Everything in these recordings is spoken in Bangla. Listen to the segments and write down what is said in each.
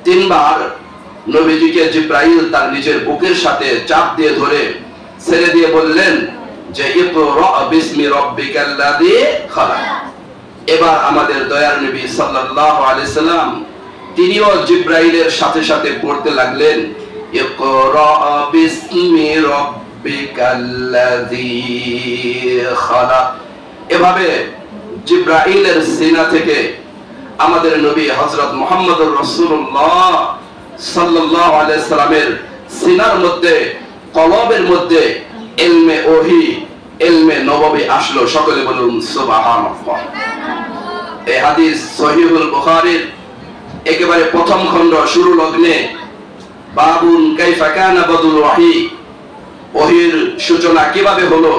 তিনবার নবীজিকে জিব্রাইল তার নিজের বুকের সাথে চাপ দিয়ে ধরে ছেড়ে দিয়ে বললেন যে ইকরা বিসমি রাব্বিকাল্লাযী খালাক। এবার আমাদের দয়ার নবী সাল্লাল্লাহু আলাইহি সাল্লাম তিনিও জিব্রাইলের সাথে সাথে পড়তে লাগলেন ইকরা বিসমি রাব্বিকাল্লাযী খালাক। এভাবে জিব্রাইলের সিনা থেকে আমাদের নবী হযরত মুহাম্মদুর রাসূলুল্লাহ সাল্লাল্লাহু আলাইহি সাল্লামের সিনার মধ্যে, কলবের মধ্যে ইলমে ওহী, ইলমে নববী আসলো। সকলে বলুন সুবহানাল্লাহ। এই হাদিস সহিহুল বুখারীর একেবারে প্রথম খণ্ড শুরু লগ্নে বাবুন কাইফা কানা বাদুল ওহী, ওহীর সূচনা কিভাবে হলো,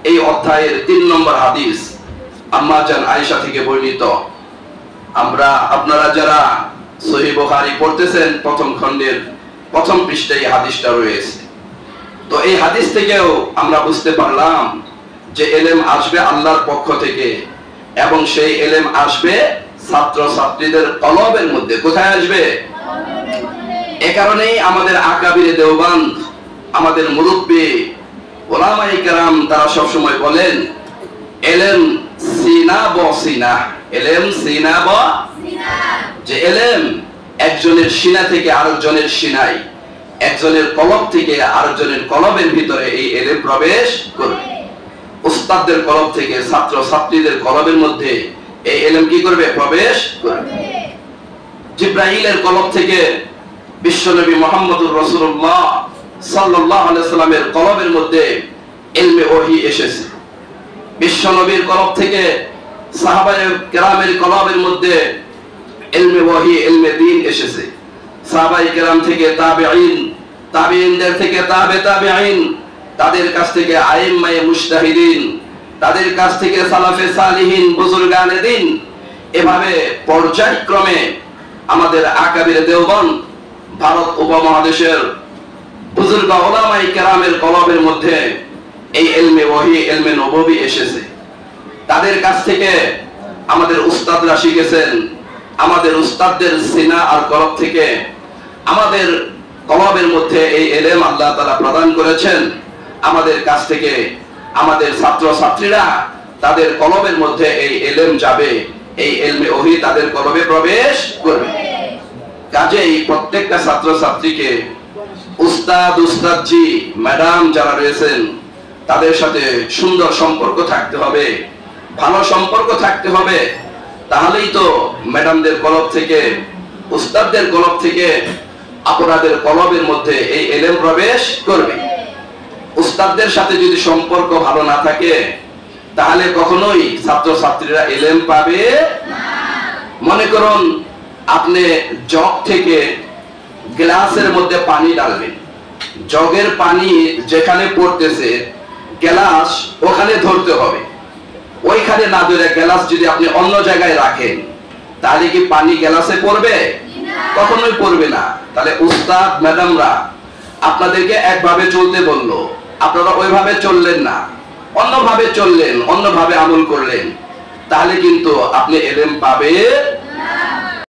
এই অধ্যায়ের 3 নম্বর হাদিস আম্মা জান আয়েশা থেকে বর্ণিত। আপনারা যারা সহিহ বুখারী পড়তেছেন প্রথম খণ্ডের প্রথম পৃষ্ঠায় হাদিসটা রয়েছে। তো এই হাদিস থেকেও আমরা বুঝতে পারলাম যে ইলম আসবে আল্লাহর পক্ষ থেকে এবং সেই ইলম আসবে ছাত্র ছাত্রীদের কলবের মধ্যে। কোথায় আসবে? এ কারণেই আমাদের আকাবিরে দেওবান্দ, আমাদের মুরব্বী উলামায়ে কেরাম তারা সব সময় বলেন ইলম সিনা ব সিনা, ইলম সিনা ব সিনা, যে ইলম একজনের সিনা থেকে আরেকজনের সিনায়, একজনের কলব থেকে আরেকজনের কলবের ভিতরে এই ইলম প্রবেশ করবে। উস্তাদদের কলব থেকে ছাত্র ছাত্রীদের কলবের মধ্যে এই ইলম কি করবে? প্রবেশ করবে। জিব্রাইলের কলব থেকে বিশ্বনবী মুহাম্মদুর রাসূলুল্লাহ সাল্লাল্লাহু আলাইহি সাল্লামের কলবের মধ্যে ইলমে ওহী এসেছে। বিশ্বনবীর কলব থেকে সাহাবায়ে কেরামের কলবের মধ্যে ইলমে ওহী, ইলমে দ্বীন এসেছে। সাহাবায়ে কেরাম থেকে তাবেঈন, তাবেঈনদের থেকে তাবেঈন, তাদের কাছ থেকে আইম্মায়ে মুজতাহিদিন, তাদের কাছ থেকে সালাফে সালিহিন, বুজুর্গানে দ্বীন, এভাবে পর্যায়ক্রমে আমাদের আকাবিরে দেওবন্দ ভারত উপমহাদেশের বুজুর্গ উলামায়ে কেরামের কলবের মধ্যে এই ইলমে ওহী, ইলমে নববী এসেছে। তাদের কাছ থেকে আমাদের উস্তাদরা শিখেছেন। আমাদের উস্তাদদের সিনা আর কলব থেকে আমাদের কলবের মধ্যে এই ইলম আল্লাহ তাআলা প্রদান করেছেন। আমাদের কাছ থেকে আমাদের ছাত্র ছাত্রীরা তাদের কলবের মধ্যে এই ইলম যাবে, এই ইলমে ওহী তাদের কলবে প্রবেশ করবে। কাজেই প্রত্যেকটা ছাত্র ছাত্রীকে উস্তাদ, উস্তাদজি, ম্যাডাম যারা রয়েছেন তাদের সাথে সুন্দর সম্পর্ক থাকতে হবে, ভালো সম্পর্ক থাকতে হবে। তাহলেই তো ম্যাডামদের কলব থেকে, উস্তাদদের কলব থেকে আপনাদের কলবের মধ্যে এই ইলম প্রবেশ করবে। উস্তাদদের সাথে যদি সম্পর্ক ভালো না থাকে তাহলে কখনোই ছাত্র ছাত্রীরা ইলম পাবে না। মনে করুন আপনি জগ থেকে গ্লাসের মধ্যে পানি ডালবেন, জগের পানি যেখানে পড়তেছে গ্লাস ওখানে ধরতে হবে। ওইখানে না ধরে গ্লাস যদি আপনি অন্য জায়গায় রাখেন তাহলে কি পানি গ্লাসে পড়বে? কখনোই পড়বে না। তাহলে উস্তাদ ম্যাডামরা আপনাদেরকে একভাবে চলতে বললো, আপনারা ওইভাবে চললেন না, অন্যভাবে চললেন, অন্যভাবে আমল করলেন, তাহলে কিন্তু আপনি ইলম পাবেন না।